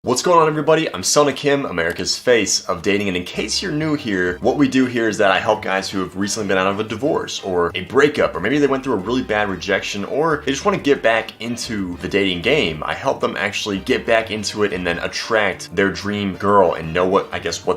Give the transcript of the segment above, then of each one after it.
What's going on, everybody? I'm Selna, America's face of dating, and in case you're new here, what we do here is that I help guys who have recently been out of a divorce or a breakup, or maybe they went through a really bad rejection, or they just want to get back into the dating game. I help them actually get back into it and then attract their dream girl and know what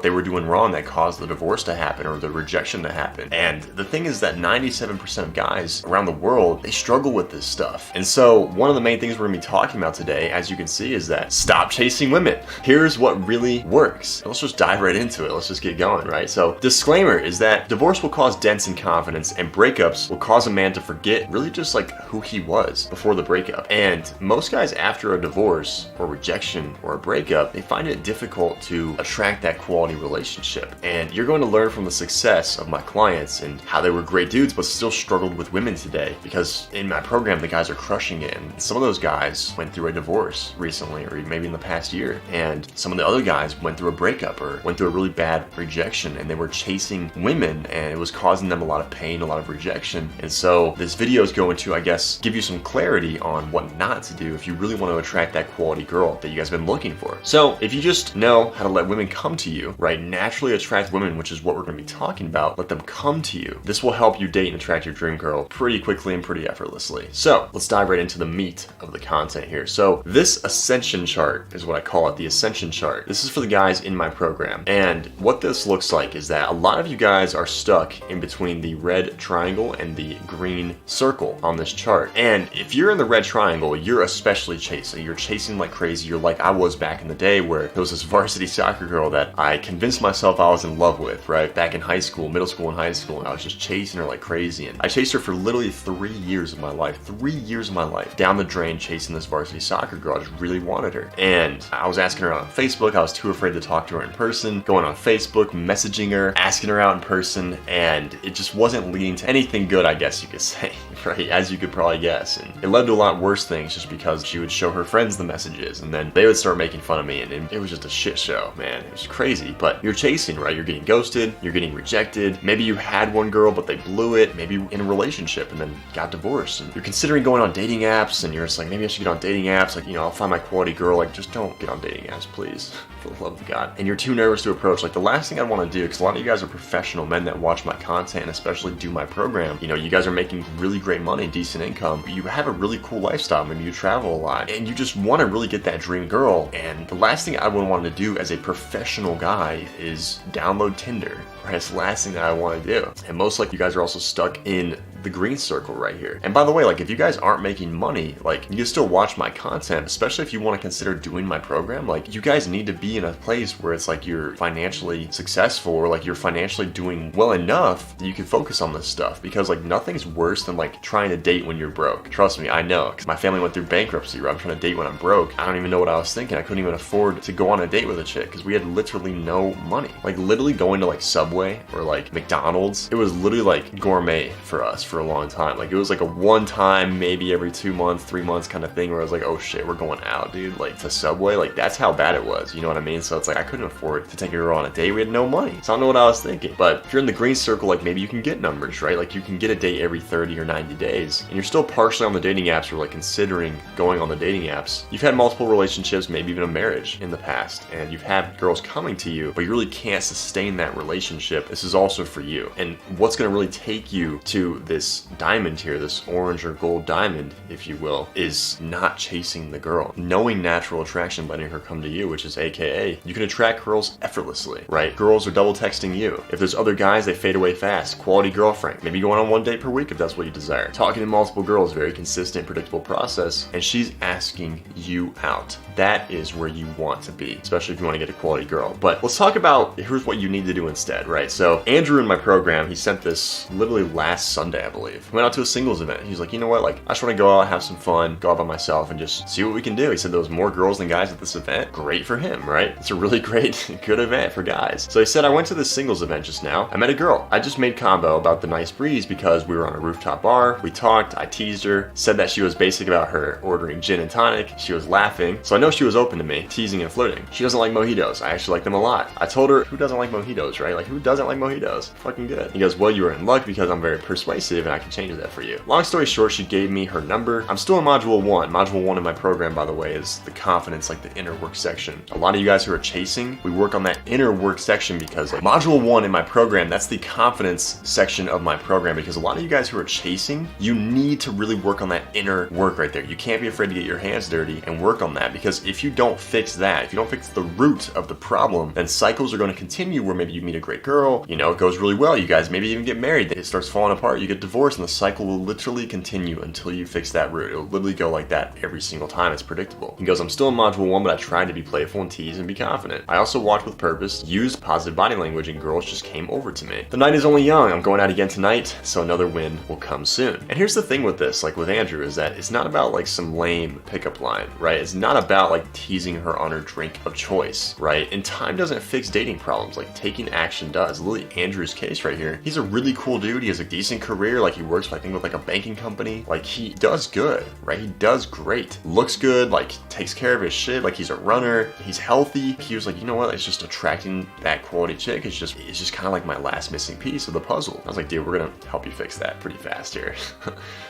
they were doing wrong that caused the divorce to happen or the rejection to happen. And the thing is that 97% of guys around the world, they struggle with this stuff. And so one of the main things we're going to be talking about today, as you can see, is that stop chasing women. Here's what really works. Let's just dive right into it. Let's just get going, right? So, disclaimer is that divorce will cause dents in confidence, and breakups will cause a man to forget really just like who he was before the breakup. And most guys after a divorce or rejection or a breakup, they find it difficult to attract that quality relationship. And you're going to learn from the success of my clients and how they were great dudes but still struggled with women today, because in my program the guys are crushing it. And some of those guys went through a divorce recently or maybe in the past year. And some of the other guys went through a breakup or went through a really bad rejection, and they were chasing women and it was causing them a lot of pain, a lot of rejection. And so this video is going to, I guess, give you some clarity on what not to do if you really want to attract that quality girl that you guys have been looking for. So if you just know how to let women come to you, right, naturally attract women, which is what we're going to be talking about, let them come to you. This will help you date and attract your dream girl pretty quickly and pretty effortlessly. So let's dive right into the meat of the content here. So this Ascension Chart is what I call it, the Ascension Chart. This is for the guys in my program. And what this looks like is that a lot of you guys are stuck in between the red triangle and the green circle on this chart. And if you're in the red triangle, you're especially chasing. You're chasing like crazy. You're like I was back in the day, where there was this varsity soccer girl that I convinced myself I was in love with, right? Back in high school, middle school and high school, and I was just chasing her like crazy. And I chased her for literally 3 years of my life. 3 years of my life. Down the drain chasing this varsity soccer girl. I just really wanted her. And I was asking her on Facebook. I was too afraid to talk to her in person. Going on Facebook, messaging her, asking her out in person, and it just wasn't leading to anything good, I guess you could say, right? As you could probably guess. And it led to a lot worse things, just because she would show her friends the messages, and then they would start making fun of me, and it was just a shit show, man. It was crazy. But you're chasing, right? You're getting ghosted, you're getting rejected. Maybe you had one girl, but they blew it. Maybe in a relationship and then got divorced, and you're considering going on dating apps, and you're just like, maybe I should get on dating apps. Like, I'll find my quality girl. Like, just don't get on dating apps, please. For the love of God. And you're too nervous to approach. Like, the last thing I want to do, because a lot of you guys are professional men that watch my content and especially do my program, you guys are making really great money, decent income, you have a really cool lifestyle, maybe you travel a lot, and you just want to really get that dream girl. And the last thing I would want to do as a professional guy is download Tinder, right? It's the last thing that I want to do. And most likely you guys are also stuck in the green circle right here. And by the way, like, if you guys aren't making money, like, you can still watch my content, especially if you want to consider doing my program. Like, you guys need to be in a place where it's like you're financially successful, or like you're financially doing well enough that you can focus on this stuff, because like nothing's worse than like trying to date when you're broke. Trust me, I know, because my family went through bankruptcy, right? I'm trying to date when I'm broke. I don't even know what I was thinking. I couldn't even afford to go on a date with a chick because we had literally no money. Like, literally going to like Subway or like McDonald's, it was literally like gourmet for us for a long time. Like, it was like a one time, maybe every 2 months, 3 months kind of thing, where I was like, oh shit, we're going out, dude, like to Subway. Like, that's how bad it was, you know what I mean? So it's like I couldn't afford to take a girl on a date. We had no money, so I don't know what I was thinking. But if you're in the green circle, like, maybe you can get numbers, right? Like, you can get a date every 30 or 90 days, and you're still partially on the dating apps, or like considering going on the dating apps. You've had multiple relationships, maybe even a marriage in the past, and you've had girls coming to you, but you really can't sustain that relationship. This is also for you. And what's going to really take you to this diamond here, this orange or gold diamond, if you will, is not chasing the girl. Knowing natural attraction, letting her come to you, which is AKA, you can attract girls effortlessly, right? Girls are double texting you. If there's other guys, they fade away fast. Quality girlfriend. Maybe going on 1 date per week if that's what you desire. Talking to multiple girls, very consistent, predictable process, and she's asking you out. That is where you want to be, especially if you want to get a quality girl. But let's talk about, here's what you need to do instead, right? So Andrew in my program, he sent this literally last Sunday, I believe. Went out to a singles event. He's like, you know what? Like, I just want to go out, have some fun, go out by myself, and just see what we can do. He said there was more girls than guys at this event. Great for him, right? It's a really great, good event for guys. So he said, I went to this singles event just now. I met a girl. I just made combo about the nice breeze because we were on a rooftop bar. We talked, I teased her, said that she was basic about her ordering gin and tonic. She was laughing. So I know she was open to me, teasing and flirting. She doesn't like mojitos. I actually like them a lot. I told her, who doesn't like mojitos, right? Like, who doesn't like mojitos? Fucking good. He goes, well, you were in luck because I'm very persuasive negative and I can change that for you. Long story short, she gave me her number. I'm still in module 1. Module 1 in my program, by the way, is the confidence, like the inner work section. A lot of you guys who are chasing, we work on that inner work section because like module 1 in my program, that's the confidence section of my program, because a lot of you guys who are chasing, you need to really work on that inner work right there. You can't be afraid to get your hands dirty and work on that, because if you don't fix that, if you don't fix the root of the problem, then cycles are going to continue where maybe you meet a great girl, you know, it goes really well, you guys maybe even get married, it starts falling apart, you get divorced, and the cycle will literally continue until you fix that root. It'll literally go like that every single time. It's predictable. He goes, I'm still in module 1, but I tried to be playful and tease and be confident. I also walked with purpose, used positive body language, and girls just came over to me. The night is only young. I'm going out again tonight, so another win will come soon. And here's the thing with this, like with Andrew, is that it's not about like some lame pickup line, right? It's not about like teasing her on her drink of choice, right? And time doesn't fix dating problems, like taking action does. Literally Andrew's case right here, he's a really cool dude. He has a decent career, like he works, I think, with like a banking company. Like he does good, right? He does great. Looks good, like takes care of his shit, like he's a runner, he's healthy. He was like, you know what? It's just attracting that quality chick. It's just kind of like my last missing piece of the puzzle. I was like, dude, we're gonna help you fix that pretty fast here.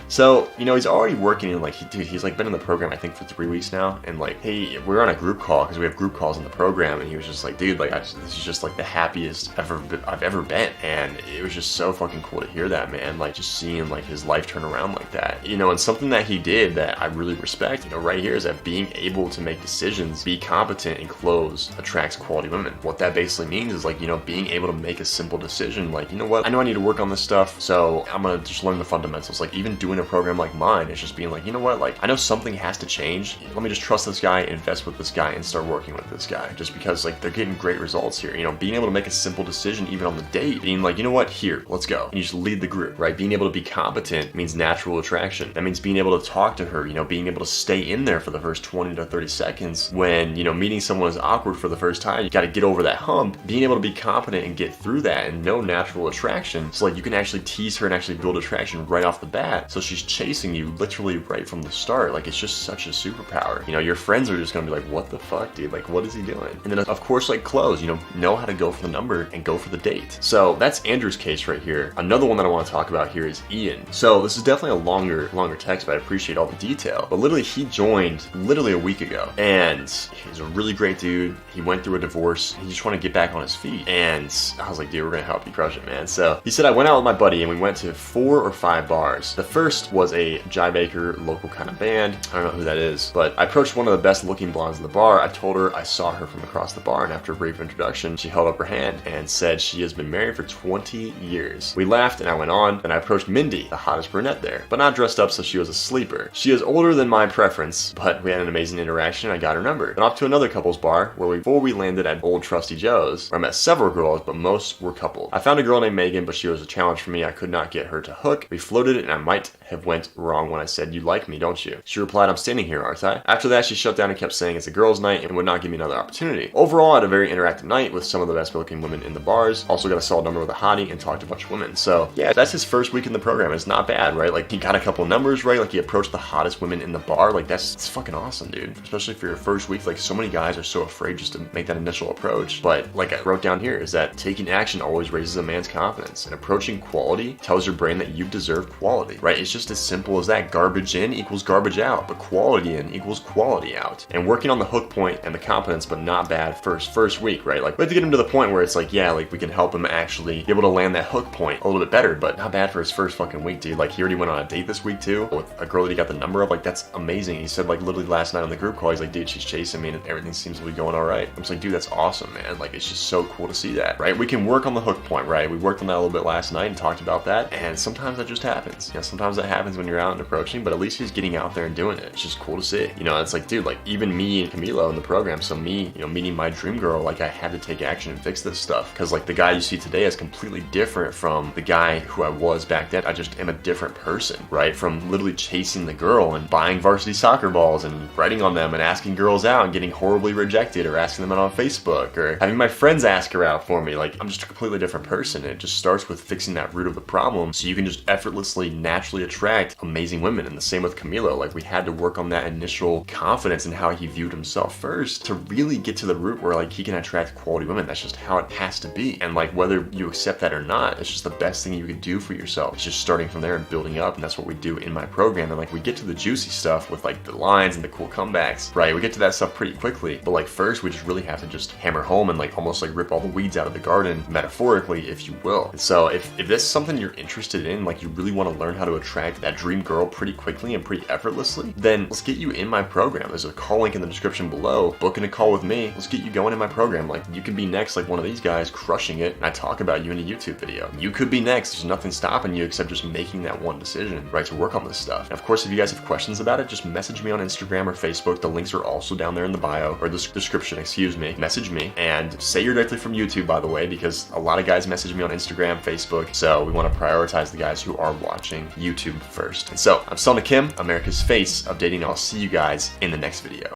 So, you know, he's already working in like, he's like been in the program, I think, for 3 weeks now. And like, hey, we're on a group call because we have group calls in the program. And he was just like, dude, like, this is just like the happiest I've ever been. And it was just so fucking cool to hear that, man. Like just seeing like his life turn around like that, you know. And something that he did that I really respect, you know, right here is that being able to make decisions, be competent, and close attracts quality women. What that basically means is like, you know, being able to make a simple decision, like, you know what, I know I need to work on this stuff, so I'm gonna just learn the fundamentals. Like even doing a program like mine, it's just being like, you know what, like I know something has to change. Let me just trust this guy, invest with this guy, and start working with this guy, just because like they're getting great results here. You know, being able to make a simple decision even on the date, being like, you know what, here, let's go. And you just lead the group, right? Being able to be competent means natural attraction. That means being able to talk to her, you know, being able to stay in there for the first 20 to 30 seconds when, you know, meeting someone is awkward for the first time. You got to get over that hump. Being able to be competent and get through that and know natural attraction, so like you can actually tease her and actually build attraction right off the bat, so she's chasing you literally right from the start. Like it's just such a superpower. You know, your friends are just gonna be like, what the fuck, dude? Like, what is he doing? And then of course, like close, you know how to go for the number and go for the date. So that's Andrew's case right here. Another one that I want to talk about here is Ian. So this is definitely a longer text, but I appreciate all the detail. But literally he joined literally a week ago, and he's a really great dude. He went through a divorce. He just wanted to get back on his feet. And I was like, dude, we're gonna help you crush it, man. So he said, I went out with my buddy and we went to 4 or 5 bars. The first was a Jive Baker local kind of band. I don't know who that is, but I approached one of the best looking blondes in the bar. I told her I saw her from across the bar, and after a brief introduction, she held up her hand and said she has been married for 20 years. We laughed and I went on, and I approached Mindy, the hottest brunette there, but not dressed up, so she was a sleeper. She is older than my preference, but we had an amazing interaction. I got her number. Then off to another couple's bar before we landed at Old Trusty Joe's, where I met several girls, but most were coupled. I found a girl named Megan, but she was a challenge for me. I could not get her to hook. We floated, and I might have went wrong when I said, you like me, don't you? She replied, I'm standing here, aren't I? After that, she shut down and kept saying it's a girl's night and would not give me another opportunity. Overall, I had a very interactive night with some of the best looking women in the bars. Also got a solid number with a hottie and talked to a bunch of women. So yeah, that's his first week in the program. It's not bad, right? Like he got a couple numbers, right? Like he approached the hottest women in the bar. Like it's fucking awesome, dude. Especially for your first week. Like so many guys are so afraid just to make that initial approach. But like I wrote down here is that taking action always raises a man's confidence, and approaching quality tells your brain that you deserve quality, right? It's just as simple as that. Garbage in equals garbage out, but quality in equals quality out. And working on the hook point and the confidence, but not bad first week, right? Like we have to get him to the point where it's like, yeah, like we can help him actually be able to land that hook point a little bit better, but not bad for his first fucking week, dude. Like he already went on a date this week too with a girl that he got the number of. Like that's amazing. He said like literally last night on the group call, he's like, dude, she's chasing me and everything seems to be going all right. I'm just like, dude, that's awesome, man. Like it's just so cool to see that, right? We can work on the hook point, right? We worked on that a little bit last night and talked about that, and sometimes that just happens. You know, sometimes that happens when you're out and approaching, but at least he's getting out there and doing it. It's just cool to see. You know, it's like, dude, like even me and Camilo in the program, so me, you know, meeting my dream girl, like I had to take action and fix this stuff, because like the guy you see today is completely different from the guy who I was back then. I just am a different person, right? From literally chasing the girl and buying varsity soccer balls and writing on them and asking girls out and getting horribly rejected, or asking them out on Facebook, or having my friends ask her out for me. Like I'm just a completely different person. It just starts with fixing that root of the problem, so you can just effortlessly, naturally attract amazing women. And the same with Camilo. Like we had to work on that initial confidence and how he viewed himself first to really get to the root where like he can attract quality women. That's just how it has to be. And like whether you accept that or not, it's just the best thing you can do for yourself. yourself. It's just starting from there and building up, and that's what we do in my program. And like we get to the juicy stuff with like the lines and the cool comebacks, right? We get to that stuff pretty quickly, but like first we just really have to just hammer home and like almost like rip all the weeds out of the garden, metaphorically, if you will. And so if this is something you're interested in, like you really want to learn how to attract that dream girl pretty quickly and pretty effortlessly, then let's get you in my program. There's a call link in the description below. Booking a call with me. Let's get you going in my program. Like you could be next like one of these guys crushing it, and I talk about you in a YouTube video. You could be next. There's nothing stopping you except just making that one decision, right, to work on this stuff. And of course, if you guys have questions about it, just message me on Instagram or Facebook. The links are also down there in the bio, or the description, excuse me. Message me and say you're directly from YouTube, by the way, because a lot of guys message me on Instagram, Facebook, so we want to prioritize the guys who are watching YouTube first. And so I'm Selna Kim, America's face of dating. I'll see you guys in the next video.